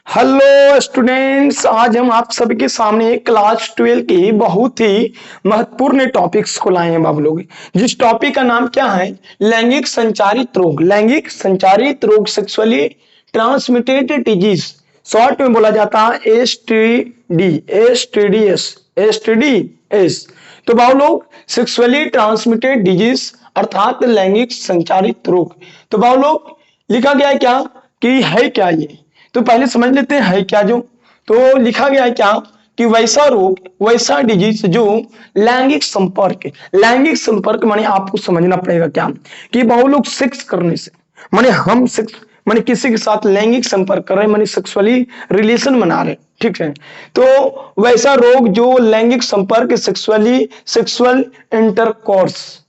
Hello students, आज हम आप सभी के सामने क्लास 12 के बहुत ही महत्वपूर्ण टॉपिक्स को लाए हैं बाबू लोग। जिस टॉपिक का नाम क्या है? लैंगिक संचारित रोग। लैंगिक संचारित रोग, सेक्सुअली ट्रांसमिटेड डिजीज, शॉर्ट में बोला जाता है एसटीडीएस। तो बाबू लोग, सेक्सुअली ट्रांसमिटेड डिजीज अर्थात लैंगिक संचारित रोग। तो बाबू लोग, लिखा गया है क्या कि है क्या ये? तो पहले समझ लेते हैं है क्या। जो तो लिखा गया है क्या कि वैसा रोग, वैसा डिजीज जो लैंगिक संपर्क माने आपको समझना पड़ेगा क्या कि बहु लोग सेक्स करने से, माने हम सेक्स माने किसी के साथ लैंगिक संपर्क कर रहे हैं, माने सेक्सुअली रिलेशन बना रहे हैं, ठीक है। तो वैसा रोग जो लैंगिक संपर्क, सेक्सुअल इंटरकोर्स,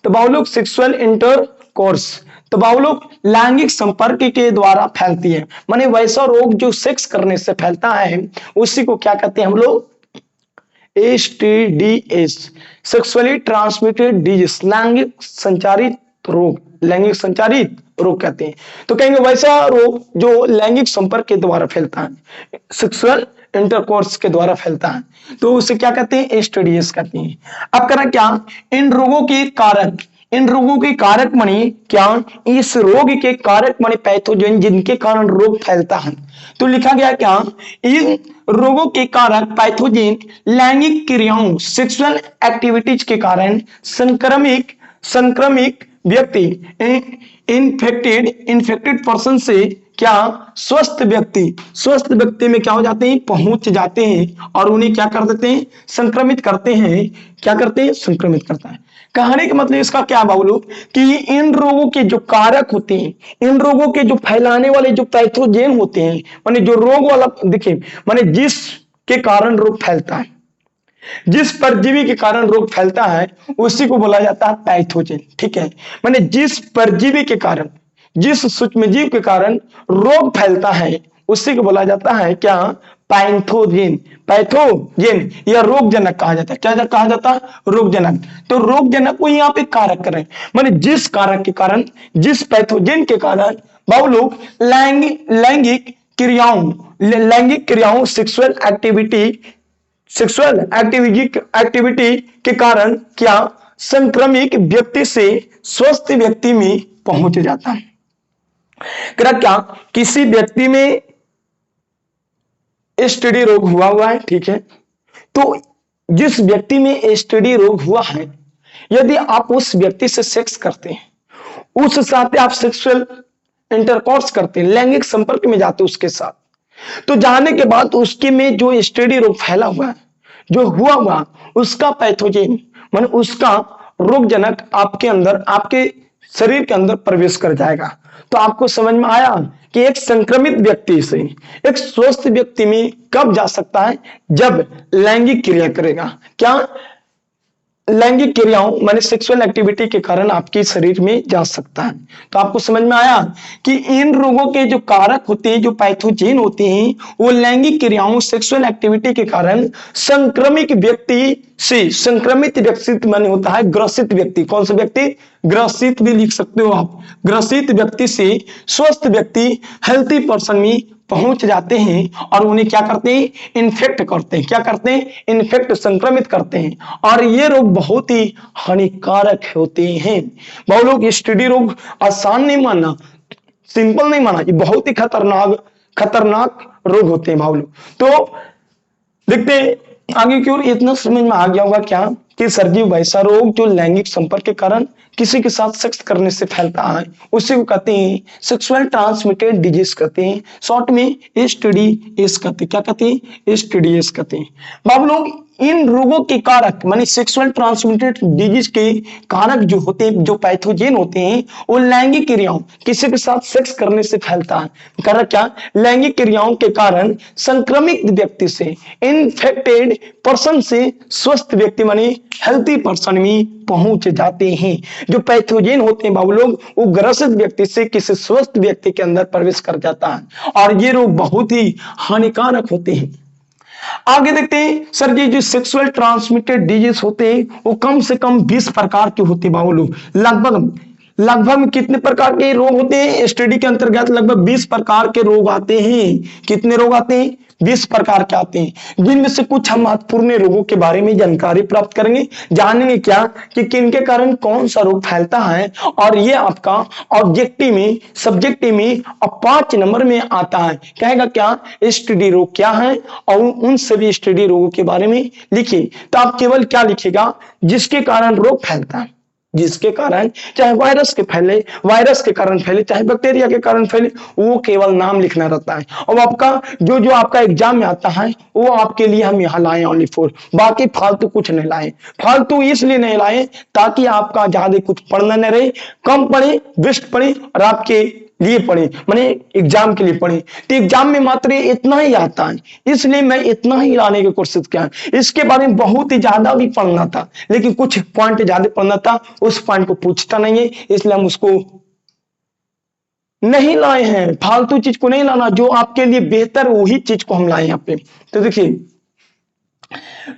तो बहु लोग सेक्सुअल इंटरकोर्स, तो बाबू लोग लैंगिक संपर्क के द्वारा फैलती है, माने वैसा रोग जो सेक्स करने से फैलता है उसी को क्या कहते हैं हम लोग? एसटीडीएस, सेक्सुअली ट्रांसमिटेड डिजीज, लैंगिक संचारित रोग कहते हैं। तो कहेंगे वैसा रोग जो लैंगिक संपर्क के द्वारा फैलता है, सेक्सुअल इंटरकोर्स के द्वारा फैलता है, तो उसे क्या कहते हैं? एसटीडीएस कहते हैं। अब करें क्या इन रोगों के कारक माने क्या? इस रोग के कारक माने पैथोजन जिनके कारण रोग फैलता है। तो लिखा गया क्या? इन रोगों के कारक पैथोजन लैंगिक क्रियाओं, सेक्सुअल एक्टिविटीज के कारण संक्रमिक व्यक्ति, इन्फेक्टेड पर्सन से क्या स्वस्थ व्यक्ति में क्या हो जाते हैं? पहुंच जाते हैं और उन्हें क्या कर देते हैं? संक्रमित करते हैं। क्या करते हैं? संक्रमित करता है। कहने का मतलब इसका क्या बाबू कि इन रोगों के जो कारक होते हैं, इन रोगों के जो फैलाने वाले जो पैथोजेन होते हैं, माने जो रोग वाला, देखिए माने जिस के कारण रोग फैलता है, जिस परजीवी के कारण रोग फैलता है उसी को बोला जाता है पैथोजेन, ठीक है। माने जिस परजीवी के कारण, जिस सूक्ष्मजीव के कारण रोग फैलता है उसी को बोला जाता है क्या? पैथोजेन या रोगजनक कहा जाता है। क्या कहा जाता है? रोगजनक। तो रोगजनक को यहाँ पे कारक करें, माने जिस कारक के कारण, जिस पैथोजेन के कारण बाबू लोग लैंगिक क्रियाओं एक्टिविटी के कारण क्या संक्रमित व्यक्ति से स्वस्थ व्यक्ति में पहुंच जाता है। क्या किसी व्यक्ति में एसटीडी रोग हुआ है, ठीक है। तो जिस व्यक्ति में एसटीडी रोग हुआ है, यदि आप उस व्यक्ति से सेक्स करते हैं, उस साथ आप सेक्सुअल इंटरकोर्स करते हैं, लैंगिक संपर्क में जाते उसके साथ, तो जाने के बाद उसके में जो एसटीडी रोग फैला हुआ है, जो हुआ उसका पैथोजेन माने उसका रोगजनक आपके अंदर, आपके शरीर के अंदर प्रवेश कर जाएगा। तो आपको समझ में आया कि एक संक्रमित व्यक्ति से एक स्वस्थ व्यक्ति में कब जा सकता है? जब लैंगिक क्रिया करेगा। क्या? लैंगिक क्रियाओं माने सेक्सुअल एक्टिविटी के कारण आपके शरीर में जा सकता है। तो आपको समझ में आया कि इन रोगों के जो कारक होते हैं, जो पैथोजेन होते हैं, वो लैंगिक क्रियाओं, सेक्सुअल एक्टिविटी के कारण संक्रमित व्यक्ति माने होता है ग्रसित व्यक्ति। कौन सा व्यक्ति? ग्रसित भी लिख सकते हो आप। ग्रसित व्यक्ति से स्वस्थ व्यक्ति, हेल्थी पर्सन में पहुंच जाते हैं और उन्हें क्या करते हैं? इन्फेक्ट करते हैं। क्या करते हैं? इन्फेक्ट, संक्रमित करते हैं। और ये रोग बहुत ही हानिकारक होते हैं। बहुत लोग एसटीडी रोग आसान नहीं मानना, सिंपल नहीं माना, ये बहुत ही खतरनाक रोग होते हैं भाव लोग। तो देखते हैं आगे की ओर। इतना समझ में आ गया होगा क्या कि सर्जी वैसा रोग जो लैंगिक संपर्क के कारण किसी के साथ सेक्स करने से फैलता है उसी को कहते हैं सेक्सुअल ट्रांसमिटेड डिजीज कहते हैं, शॉर्ट में एसटीडीएस कहते हैं। क्या कहते हैं? एसटीडीएस कहते हैं। बाबू लोग, इन रोगों के कारक माने सेक्सुअल ट्रांसमिटेड डिजीज के कारक जो होते हैं, जो पैथोजेन होते हैं, वो लैंगिक क्रियाओं, किसी के साथ सेक्स करने से फैलता है। कारक क्या? लैंगिक क्रियाओं के कारण संक्रमित व्यक्ति से, इन्फेक्टेड पर्सन से स्वस्थ व्यक्ति माने हेल्थी पर्सन में पहुंच जाते हैं। जो पैथोजेन होते हैं बाबू लोग, वो ग्रसित व्यक्ति से किसी स्वस्थ व्यक्ति के अंदर प्रवेश कर जाता है और ये रोग बहुत ही हानिकारक होते हैं। आगे देखते हैं सर जी, जो सेक्सुअल ट्रांसमिटेड डिजीज होते हैं वो कम से कम 20 प्रकार के होते हैं बाबू लोग। लगभग लगभग कितने प्रकार के रोग होते हैं? स्टडी के अंतर्गत लगभग 20 प्रकार के रोग आते हैं। कितने रोग आते हैं? 20 प्रकार के आते हैं, जिनमें से कुछ हम महत्वपूर्ण रोगों के बारे में जानकारी प्राप्त करेंगे। जानेंगे क्या कि किनके कारण कौन सा रोग फैलता है, और ये आपका ऑब्जेक्टिव में, सब्जेक्टिव में और 5 नंबर में आता है। कहेगा क्या? स्टडी रोग क्या है, और उन सभी स्टडी रोगों के बारे में लिखिए। तो आप केवल क्या लिखिएगा? जिसके कारण रोग फैलता है, जिसके कारण, चाहे वायरस के फैले, वायरस के कारण फैले, चाहे बैक्टीरिया के कारण फैले, वो केवल नाम लिखना रहता है। और आपका जो जो आपका एग्जाम में आता है वो आपके लिए हम यहाँ लाए ओनली फॉर, बाकी फालतू कुछ नहीं लाए। फालतू इसलिए नहीं लाए ताकि आपका ज्यादा कुछ पढ़ना न रहे, कम पढ़े, बेस्ट पढ़े और आपके लिए पढ़े, माने एग्जाम के लिए पढ़े। तो एग्जाम में मात्र इतना ही आता है, इसलिए मैं इतना ही लाने की कोशिश किया। इसके बारे में बहुत ही ज्यादा भी पढ़ना था, लेकिन कुछ पॉइंट ज्यादा पढ़ना था, उस पॉइंट को पूछता नहीं है, इसलिए हम उसको नहीं लाए हैं। फालतू चीज को नहीं लाना, जो आपके लिए बेहतर वही चीज को हम लाए यहाँ पे। तो देखिए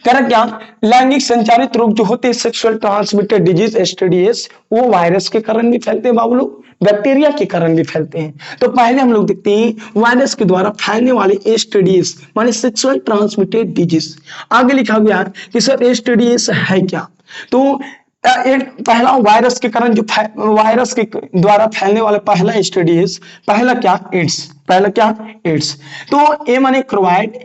करें क्या, लैंगिक संचारित रोग जो होते हैं, सेक्सुअल ट्रांसमिटेड डिजीज एसटीडीएस, वो वायरस के कारण भी फैलते हैं बाबू लोग, बैक्टीरिया के कारण भी फैलते हैं। तो पहले हम लोग देखते हैं वायरस के द्वारा फैलने वाले एसटीडीएस माने सेक्सुअल ट्रांसमिटेड डिजीज। आगे लिखा गया कि सर एसटीडीएस है क्या? तो एक पहला वायरस के कारण, जो वायरस के द्वारा फैलने वाला पहला एसटीडीएस, पहला क्या? एड्स। पहला क्या? एड्स। तो ए माने क्रोवाइड,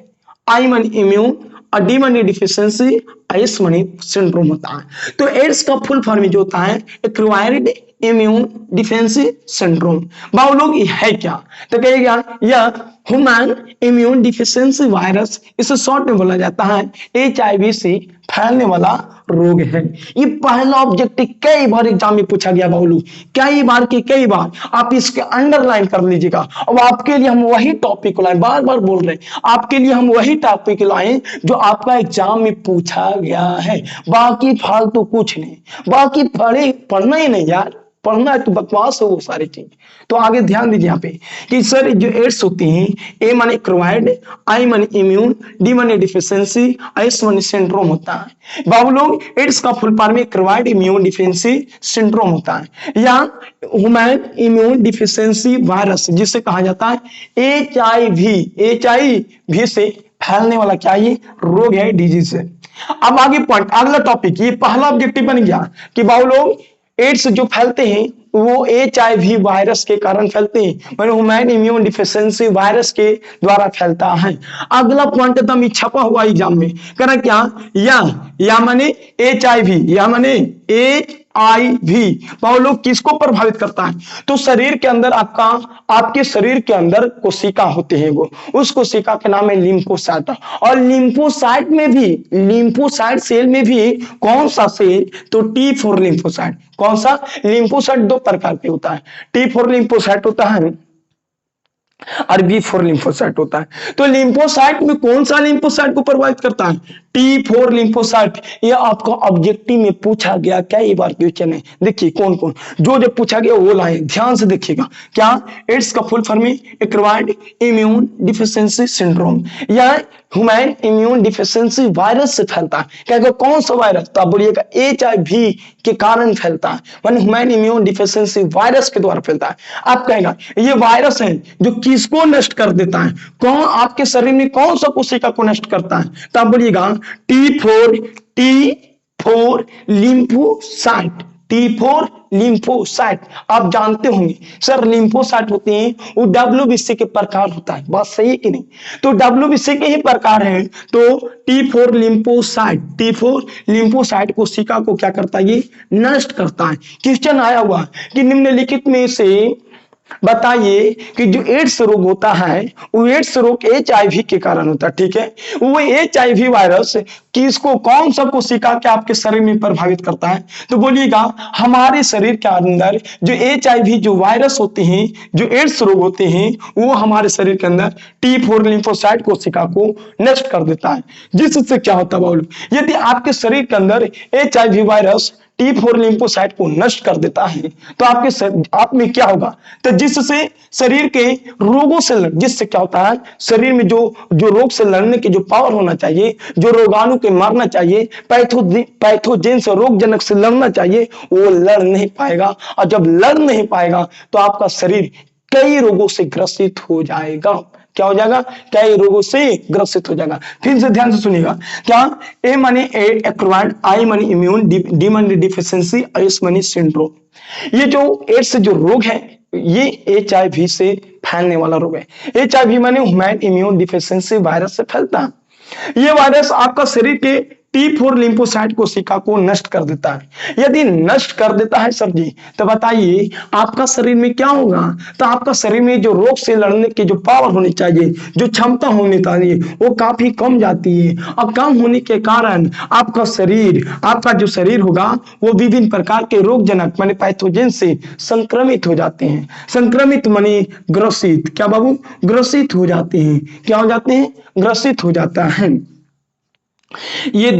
आई माने इम्यून, और डी माने डिफिशियंसी, एस माने सिंड्रोम होता है। तो एड्स का फुल फॉर्म जो होता है एक्वायर्ड इम्यून डिफेंसी सिंड्रोम। बाबू लोग ये है क्या? तो कहिएगा यह ह्यूमन इम्यून डिफिशियंसी वायरस, इसे शॉर्ट में बोला जाता है HIV से फैलने वाला रोग है। ये पहला ऑब्जेक्टिव कई बार एग्जाम में पूछा गया बाबू, कई बार के कई बार। आप इसके अंडरलाइन कर लीजिएगा। अब आपके लिए हम वही टॉपिक लाए, बार बार बोल रहे हैं, आपके लिए हम वही टॉपिक लाए जो आपका एग्जाम में पूछा गया है। बाकी फालतू कुछ नहीं, बाकी पढ़ना ही नहीं यार, पढ़ना है तो बकवास हो वो सारी चीज। तो आगे ध्यान दीजिए यहाँ पे कि सर जो एड्स होती हैं, ए माने क्रोवाइड, आई माने इम्यून, डी माने डिफिशियंसी, एस माने सिंड्रोम होता है। बाबू लोग एड्स का फुल फॉर्म में क्रोवाइड इम्यून डिफिशियंसी सिंड्रोम होता है, या ह्यूमन इम्यून डिफिशियंसी वायरस, जिसे कहा जाता है HIV से फैलने वाला क्या ये रोग है, डिजीज है। अब आगे पॉइंट, अगला टॉपिक, ये पहला ऑब्जेक्टिव बन गया कि बाबू लोग एड्स जो फैलते हैं वो HIV वायरस के कारण फैलते हैं, मतलब ह्यूमन इम्यून डिफिशियंसी वायरस के द्वारा फैलता है। अगला पॉइंट एकदम छपा हुआ एग्जाम में, करा क्या? या माने HIV, या माने HIV लोग किसको प्रभावित करता है? तो शरीर के अंदर आपके शरीर के अंदर कोशिका होते हैं, वो उस कोशिका के नाम है लिम्फोसाइट। और लिम्फोसाइट में भी, लिम्फोसाइट सेल में भी कौन सा सेल? तो T4 लिम्फोसाइट। कौन सा? लिम्फोसाइट 2 प्रकार के होता है, T4 लिम्फोसाइट होता है और B4 लिम्फोसाइट होता है। तो लिम्फोसाइट में कौन सा लिम्फोसाइट को प्रभावित करता है? T4 lymphocyte. ये आपको ऑब्जेक्टिव में पूछा गया कई बार क्वेश्चन है। देखिए कौन कौन जो जो पूछा गया वो लाए, ध्यान से देखिएगा। क्या? एड्स का फुल फॉर्म है एक्वायर्ड इम्यून डिफिशियंसी सिंड्रोम, या ह्यूमन इम्यून डिफिशियंसी वायरस से फैलता है। कहेगा कौन सा वायरस? तो आप बोलिएगा HIV के कारण फैलता है, माने ह्यूमन इम्यून डिफिशियंसी वायरस के द्वारा फैलता है। आप कहेगा ये वायरस है जो किसको नष्ट कर देता है? कौन आपके शरीर में कौन सा कोशिका को नष्ट करता है? तो आप बोलिएगा T4 लिम्फोसाइट। T4 lymphocyte. आप जानते होंगे सर लिम्फोसाइट होते हैं वो WBC के प्रकार होता है, बात सही है कि नहीं? तो WBC के ही प्रकार है। तो T4 लिम्फोसाइट कोशिका को क्या करता है? ये नष्ट करता है। क्वेश्चन आया हुआ कि निम्नलिखित में से बताइए कि जो एड्स रोग होता है वो एड्स रोग HIV के कारण होता है, ठीक है? वो HIV वायरस किसको, कौन सा कोशिका के आपके शरीर में प्रभावित करता है? तो बोलिएगा हमारे शरीर के अंदर जो HIV जो वायरस होते हैं, जो एड्स रोग होते हैं, वो हमारे शरीर के अंदर T4 लिम्फोसाइट कोशिका को नष्ट कर देता है। जिससे क्या होता है? यदि आपके शरीर के अंदर HIV वायरस T4 लिम्फोसाइट को नष्ट कर देता है तो आप में क्या होगा, तो जिससे शरीर के रोगों से जिससे क्या होता है, शरीर में जो जो रोग से लड़ने की जो पावर होना चाहिए, जो रोगाणु के मारना चाहिए, पैथोजेन से रोगजनक से लड़ना चाहिए, वो लड़ नहीं पाएगा। और जब लड़ नहीं पाएगा तो आपका शरीर कई रोगों से ग्रसित हो जाएगा। क्या हो जाएगा, कई रोगों से ग्रसित हो जाएगा। फिर से ध्यान से सुनिएगा, क्या ए माने एक्वायर्ड, आई माने इम्यून, डी माने डिफिशियंसी, एस माने सिंड्रोम। ये जो एड्स जो रोग है ये HIV से फैलने वाला रोग है। HIV माने ह्यूमन इम्यून डिफिशियंसी वायरस से फैलता है। ये वायरस आपका शरीर के T4 लिम्फोसाइट कोशिका को नष्ट कर देता है। यदि नष्ट कर देता है सर जी, तो बताइए आपका शरीर में क्या होगा, तो आपका शरीर में जो रोग से लड़ने की जो पावर होनी चाहिए, जो क्षमता होनी चाहिए, वो काफी कम जाती है। और कम होने के कारण आपका जो शरीर होगा वो विभिन्न प्रकार के रोगजनक माने पैथोजेन से संक्रमित हो जाते हैं। संक्रमित माने ग्रसित, क्या बाबू, ग्रसित हो जाते हैं। क्या हो जाते हैं, ग्रसित हो जाता है। ये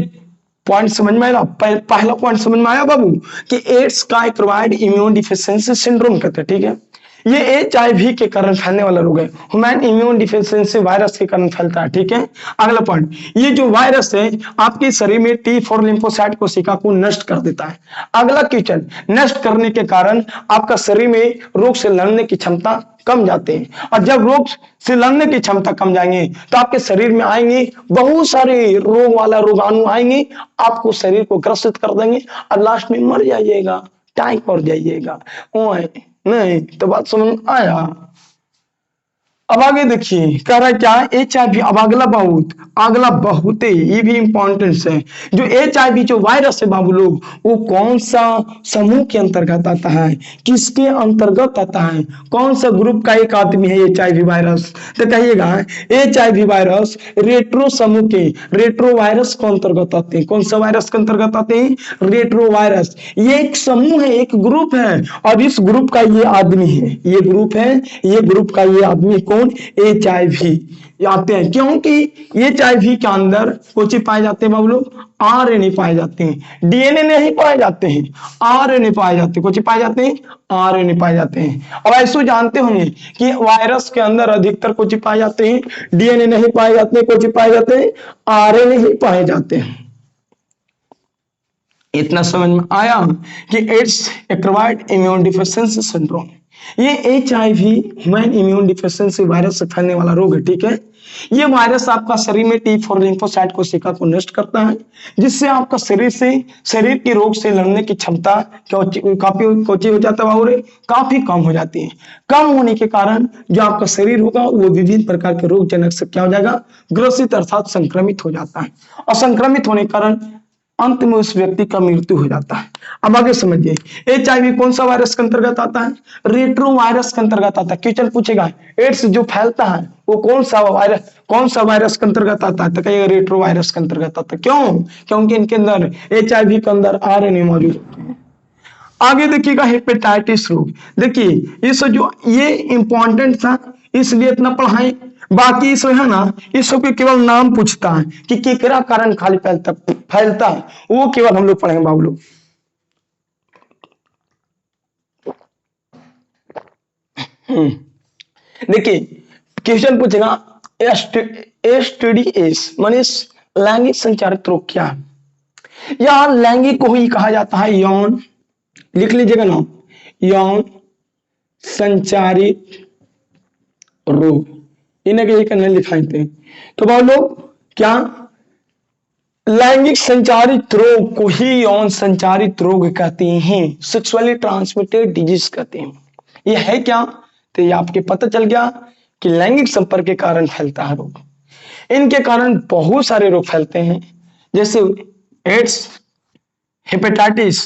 पॉइंट समझ में आया, पहला पॉइंट समझ में आया बाबू कि एड्स का एक्वायर्ड इम्यून डिफिशियंसी सिंड्रोम कहते हैं। ठीक है, ये HIV के कारण फैलने वाला रोग है, ह्यूमन इम्यून डिफिशियंसी वायरस के कारण फैलता है। ठीक है, अगला पॉइंट, ये जो वायरस है आपके शरीर में T4 लिम्फोसाइट कोशिका को नष्ट कर देता है। अगला क्वेश्चन, नष्ट करने के कारण आपका शरीर में रोग से लड़ने की क्षमता कम जाते हैं। और जब रोग से लड़ने की क्षमता कम जाएंगे तो आपके शरीर में आएंगे बहुत सारे रोग वाला रोगाणु आएंगे, आपको शरीर को ग्रसित कर देंगे और लास्ट में मर जाइएगा, टाइम पर जाइएगा। नहीं तो बात समझ में आया। अब आगे देखिए कह रहा है क्या, HIV। अब अगला बहुत ये भी इंपॉर्टेंट है। जो HIV जो वायरस है बाबू लोग, वो कौन सा समूह के अंतर्गत आता है, किसके अंतर्गत आता है, कौन सा ग्रुप का एक आदमी है HIV वायरस, तो कहिएगा HIV वायरस रेट्रो समूह के, रेट्रो वायरस के अंतर्गत आते हैं। कौन सा वायरस के अंतर्गत आते हैं, रेट्रो वायरस। ये एक समूह है, एक ग्रुप है, और इस ग्रुप का ये आदमी है, ये ग्रुप है, ये ग्रुप का ये आदमी कौन, HIV आते हैं। क्योंकि HIV के अंदर कुछ पाए जाते हैं बाबू लोग, RNA पाए जाते हैं, DNA नहीं पाए जाते हैं, RNA पाए जाते हैं। कुछ पाए जाते हैं, RNA पाए जाते हैं। अब ऐसे जानते होंगे कि वायरस के अंदर अधिकतर कुछ पाए जाते हैं, DNA नहीं पाए जाते, कुछ पाए जाते हैं, RNA ही पाए जाते हैं। इतना समझ में आया कि ads acquired immune deficiency syndrome, ये HIV human immune deficiency virus से फैलने वाला रोग है। ठीक है, ये वायरस आपका शरीर में T4 लिम्फोसाइट कोशिका को नष्ट करता है, जिससे आपका शरीर के रोग से लड़ने की क्षमता काफी हो जाता है, काफी कम हो जाती है। कम होने के कारण जो आपका शरीर होगा वो विभिन्न प्रकार के रोग जनक से क्या हो जाएगा, ग्रसित अर्थात संक्रमित हो जाता है। और संक्रमित होने के कारण अंत में उस व्यक्ति का मृत्यु हो जाता है। अब आगे समझिए, HIV कौन सा वायरस के अंतर्गत आता है, रेट्रो वायरस के अंतर्गत आता है। क्वेश्चन पूछेगा एड्स जो फैलता है वो कौन सा वायरस के अंतर्गत आता है, तो कहिएगा रेट्रो वायरस के अंतर्गत आता है। क्यों, क्योंकि इनके अंदर HIV के अंदर RNA मौजूद होते हैं। आगे देखिएगा हेपेटाइटिस रोग, देखिए इस जो ये इंपॉर्टेंट था इसलिए इतना पढ़ाएं, बाकी इस है ना, इस के केवल नाम पूछता है कि केकरा कारण खाली फैलता है, वो केवल हम लोग पढ़ेंगे बाबू लोग। देखिए क्वेश्चन पूछेगा STDs माने लैंगिक संचारित रोग क्या है, या लैंगिक को ही कहा जाता है यौन, लिख लीजिएगा नाम, यौन संचारित रोग, इन्हें करने लिखाते हैं। तो बाबू लोग क्या लैंगिक संचारित रोग को ही यौन संचारित रोग कहते हैं, सेक्सुअली ट्रांसमिटेड डिजीज कहते हैं। ये है क्या, तो ये आपके पता चल गया कि लैंगिक संपर्क के कारण फैलता है रोग। इनके कारण बहुत सारे रोग फैलते हैं, जैसे एड्स, हेपेटाइटिस।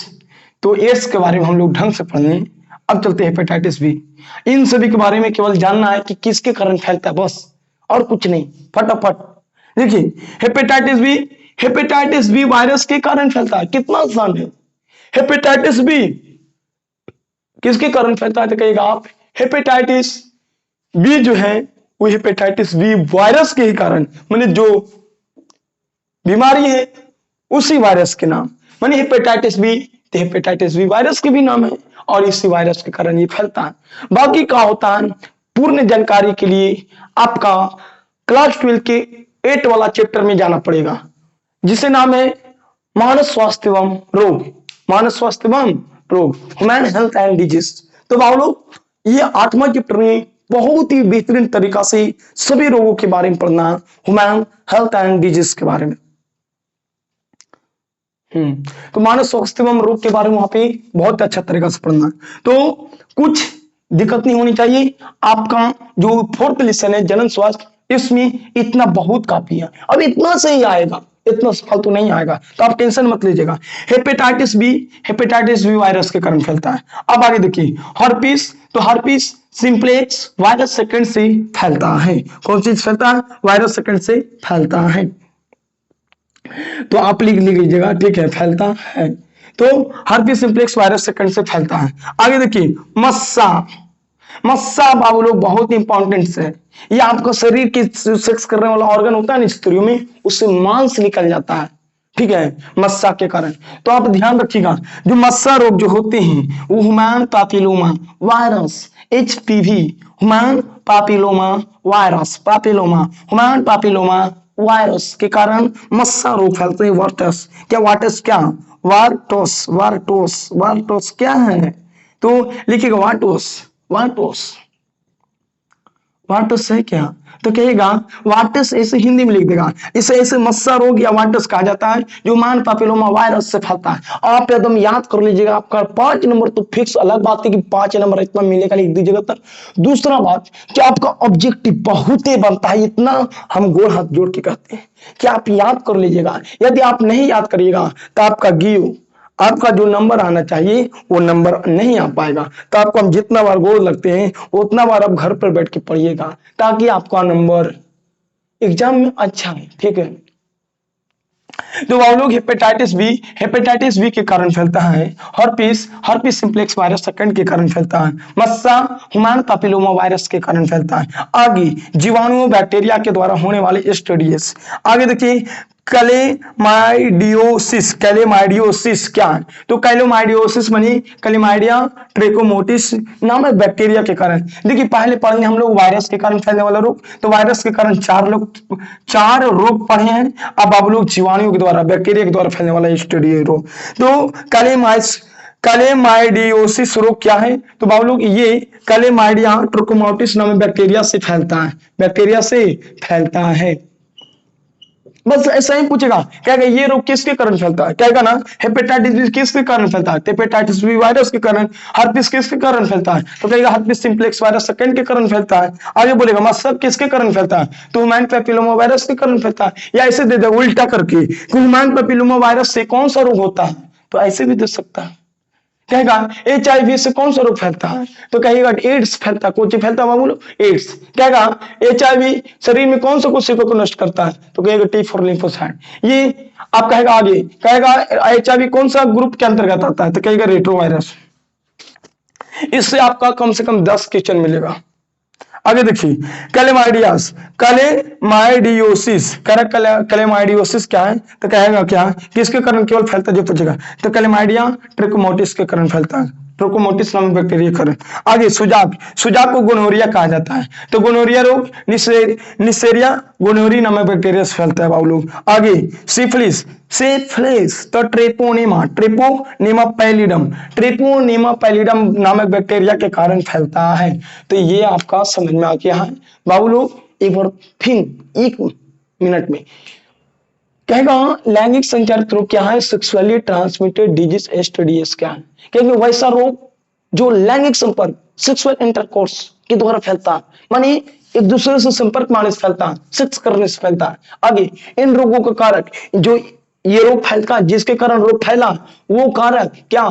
तो एड्स के बारे में हम लोग ढंग से पढ़ने, अब चलते हैं हेपेटाइटिस बी। इन सभी के बारे में केवल जानना है कि किसके कारण फैलता है, बस और कुछ नहीं, फटाफट देखिए। हेपेटाइटिस बी वायरस के कारण फैलता है, कितना आसान है। हेपेटाइटिस बी किसके कारण फैलता है, तो कहिएगा आप हेपेटाइटिस बी जो है वो हेपेटाइटिस बी वायरस के ही कारण, माने जो बीमारी है उसी वायरस के नाम, माने हेपेटाइटिस बी तो हेपेटाइटिस बी वायरस के भी नाम है और इसी वायरस के कारण ये फैलता है। बाकी का होता है, पूर्ण जानकारी के लिए आपका क्लास 12 के 8 वाला चैप्टर में जाना पड़ेगा, जिसे नाम है मानव स्वास्थ्य एवं रोग, मानव स्वास्थ्य एवं रोग, ह्यूमन हेल्थ एंड डिजीज। तो आप लोग ये 8वां चैप्टर में बहुत ही बेहतरीन तरीका से सभी रोगों के बारे में पढ़ना है, ह्यूमन हेल्थ एंड डिजीज के बारे में। तो मानव स्वास्थ्य एवं रोग के बारे में वहां पे बहुत अच्छा तरीका से पढ़ना है, तो कुछ दिक्कत नहीं होनी चाहिए। आपका जो 4th लेसन है जन स्वास्थ्य, इसमें इतना बहुत काफी है, अब इतना से ही आएगा, इतना फालतू नहीं आएगा, तो आप टेंशन मत लीजिएगा। हेपेटाइटिस बी वायरस के कारण फैलता है। अब आगे देखिए हर्पीस, तो हर्पीस सिंप्लेक्स वायरस सेकंड से फैलता है। कौन चीज फैलता है? वायरस सेकंड से फैलता है, तो आप लिख लीजिएगा, ठीक है, फैलता है। तो हर्पीस सिंप्लेक्स वायरस सेकंड से फैलता है। आगे देखिए मस्सा, मस्सा बाबू लोग बहुत इंपॉर्टेंट है, ये आपका शरीर के सेक्स करने वाला ऑर्गन होता है ना स्त्रियों में, उससे मांस निकल जाता है, ठीक है, मस्सा के कारण। तो आप ध्यान रखिएगा, जो मस्सा रोग जो होते हैं वो human papilloma virus, HPV, human papilloma virus, papilloma human papilloma virus के कारण मस्सा रोग फैलते हैं। वार्टस क्या, वार्टस क्या, वार्टोस, वार्टोस, वार्टोस क्या है? तो लिखिएगा वार्टोस, वार्टोस, वार्टस है क्या? तो कहेगा वार्टस, ऐसे हिंदी में लिख देगा, इसे ऐसे मस्सा रोग या वार्टस कहा जाता है, जो ह्यूमन पैपिलोमा वायरस से फैलता है। आप एकदम याद कर लीजिएगा, आपका 5 नंबर तो फिक्स। अलग बात है कि 5 नंबर इतना मिलेगा, लिख दीजिएगा। तब दूसरा बात कि आपका ऑब्जेक्टिव बहुत ही बनता है, इतना हम गोड़ हाथ जोड़ के कहते हैं कि आप याद कर लीजिएगा। यदि आप नहीं याद करिएगा तो आपका गिव, आपका जो नंबर आना चाहिए वो नंबर नहीं आ पाएगा। तो आपको हम जितना बार गोल लगते हैं उतना बार आप घर पर बैठ के पढ़िएगा, ताकि आपका नंबर एग्जाम में अच्छा है, ठीक है। तो वो लोग हेपेटाइटिस बी के कारण फैलता है। Herpes, herpes simplex virus second के कारण फैलता है। मस्सा ह्यूमन पैपिलोमा वायरस के कारण फैलता है। आगे जीवाणुओं बैक्टीरिया के द्वारा होने वाले स्टडीज। आगे देखिए कैलेमाइडियोसिस, कैलेमाइडियोसिस क्या है? तो कैलेमाइडियोसिस मानी क्लेमाइडिया ट्रेकोमोटिस नामक बैक्टीरिया के कारण। देखिए पहले पढ़ेंगे हम लोग वायरस के कारण फैलने वाला रोग, तो वायरस के कारण 4 रोग पढ़े हैं। अब आप लोग जीवाणुओं के द्वारा, बैक्टीरिया के द्वारा फैलने वाला स्टडी रोग। तो कैलेमाइडियोसिस रोग क्या है? तो बाबू लोग ये कैलेमाइडिया ट्रोकोमोटिस नामक बैक्टीरिया से फैलता है, बैक्टीरिया से फैलता है। बस ऐसा ही पूछेगा, कहेगा ये रोग किसके कारण फैलता है? कहेगा ना हेपेटाइटिस बी किसके कारण फैलता है? हेपेटाइटिस बी वायरस के कारण। हर्पीस किसके कारण फैलता है? तो कहेगा हर्पीस सिंप्लेक्स वायरस सेकंड के कारण फैलता है। आगे बोलेगा मस्सा किसके कारण फैलता है? तो ह्यूमन पैपिलोमा वायरस के कारण फैलता है। या ऐसे दे दे उल्टा करके, ह्यूमन पैपिलोमा वायरस से कौन सा रोग होता है? तो ऐसे भी दे सकता है। कहेगा HIV से कौन सा रोग फैलता है? तो कहेगा एड्स फैलता है। कौन सी फैलता है बोलो? एड्स। कहेगा HIV शरीर में कौन सा कोशिका को नष्ट करता है? तो कहेगा T फॉर लिम्फोसाइट। ये आप कहेगा आगे, कहेगा HIV कौन सा ग्रुप के अंतर्गत आता है? तो कहेगा रेट्रोवायरस। इससे आपका कम से कम 10 क्वेश्चन मिलेगा। आगे देखिए कैलेमाइडियास, कैलेमाइडियोसिस, कैलेमाइडियोसिस क्या है? तो कहेगा क्या किसके कारण केवल फैलता है, जो पूछेगा। तो कैलेमाइडिया ट्रिकोमोटिस के कारण फैलता है, ट्रोकोमोटिस नामक बैक्टीरिया के कारण। आगे सुजाक, सुजाक को गोनोरिया कहा जाता है। तो गोनोरिया रोग निसेरिया गोनोरी नामक बैक्टीरिया से फैलता है बाबू लोग। आगे सिफिलिस, सिफिलिस तो Treponema, Treponema pallidum, Treponema pallidum नामक बैक्टीरिया के कारण फैलता है। तो ये आपका समझ में आ गया है बाबू लोग। एक बार फिर 1 मिनट में कहेगा लैंगिक संचारित रोग क्या है? सेक्सुअली ट्रांसमिटेड डिजीज STDs क्या है? क्योंकि वैसा रोग जो लैंगिक संपर्क, सेक्सुअल इंटरकोर्स के द्वारा फैलता है, मानी एक दूसरे से संपर्क माने से फैलता है, सेक्स करने से फैलता है। आगे इन रोगों का कारक, जो ये रोग फैलता है, जिसके कारण रोग फैला, वो कारक क्या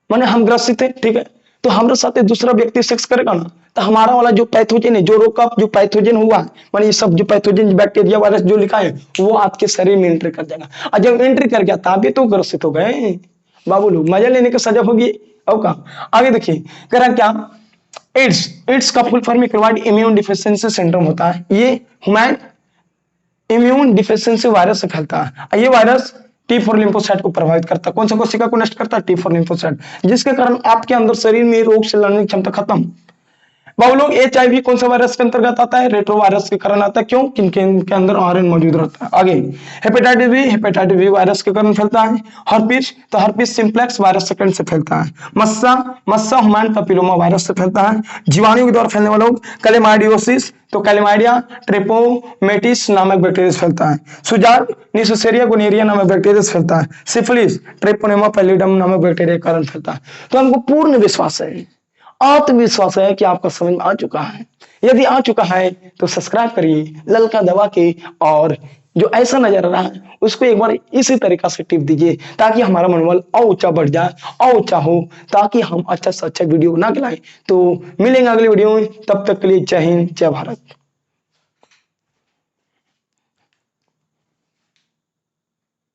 माने हम ग्रसित है, ठीक है। तो हमारे साथ दूसरा व्यक्ति सेक्स करेगा ना, तो हमारा वाला जो पैथोजन है, जो रोग का जो पैथोजन हुआ, माने ये सब जो पैथोजन बैक्टीरिया वायरस जो लिखा है, वो आपके शरीर में एंट्री कर जाएगा। और जब एंट्री कर गया तब भी तो ग्रसित हो गए बाबू लोग, मजा लेने की सजा होगी। और का आगे देखिए कह रहा क्या, एड्स, एड्स का full form acquired immune deficiency syndrome होता है। ये ह्यूमन इम्यून डिफिशियंसी वायरस से फैलता है। ये वायरस टी फॉर लिम्फोसाइट को प्रभावित करता है। कौन सा कोशिका को नष्ट करता है? टी फॉर लिम्फोसाइट, जिसके कारण आपके अंदर शरीर में रोग से लड़ने की क्षमता खत्म। बहुलोग HIV कौन सा वायरस के अंतर्गत आता है? रेट्रो वायरस के कारण आता है। क्यों? क्योंकि इनके अंदर आयरन मौजूद रहता है। आगे हेपेटाइटिस बी वायरस के कारण फैलता है। हर्पिस, तो हर्पिस सिंप्लेक्स वायरस सेकंड से फैलता है। मस्सा ह्यूमन पैपिलोमा वायरस से फैलता है। जीवाणु के द्वारा फैलने वाला रोग कैलेमाइडियोसिस, तो कैलेमाइडिया ट्रेपोमेटिस नामक बैक्टीरिया से फैलता है। सुजार निसोसेरिया गोनेरिया नामक बैक्टीरिया से फैलता है। सिफिलिस ट्रेपोनेमा पैलिडम नामक बैक्टीरिया के कारण फैलता है। तो हमको पूर्ण विश्वास है, आत्मविश्वास है कि आपका समझ में आ चुका है। यदि आ चुका है तो सब्सक्राइब करिए ललका दबा के, और जो ऐसा नजर आ रहा है उसको एक बार इसी तरीका से टिप दीजिए ताकि हमारा मनोबल और ऊंचा बढ़ जाए, और ऊंचा हो, ताकि हम अच्छा से अच्छा वीडियो बना के लाए। तो मिलेंगे अगली वीडियो में, तब तक के लिए जय हिंद, जय भारत।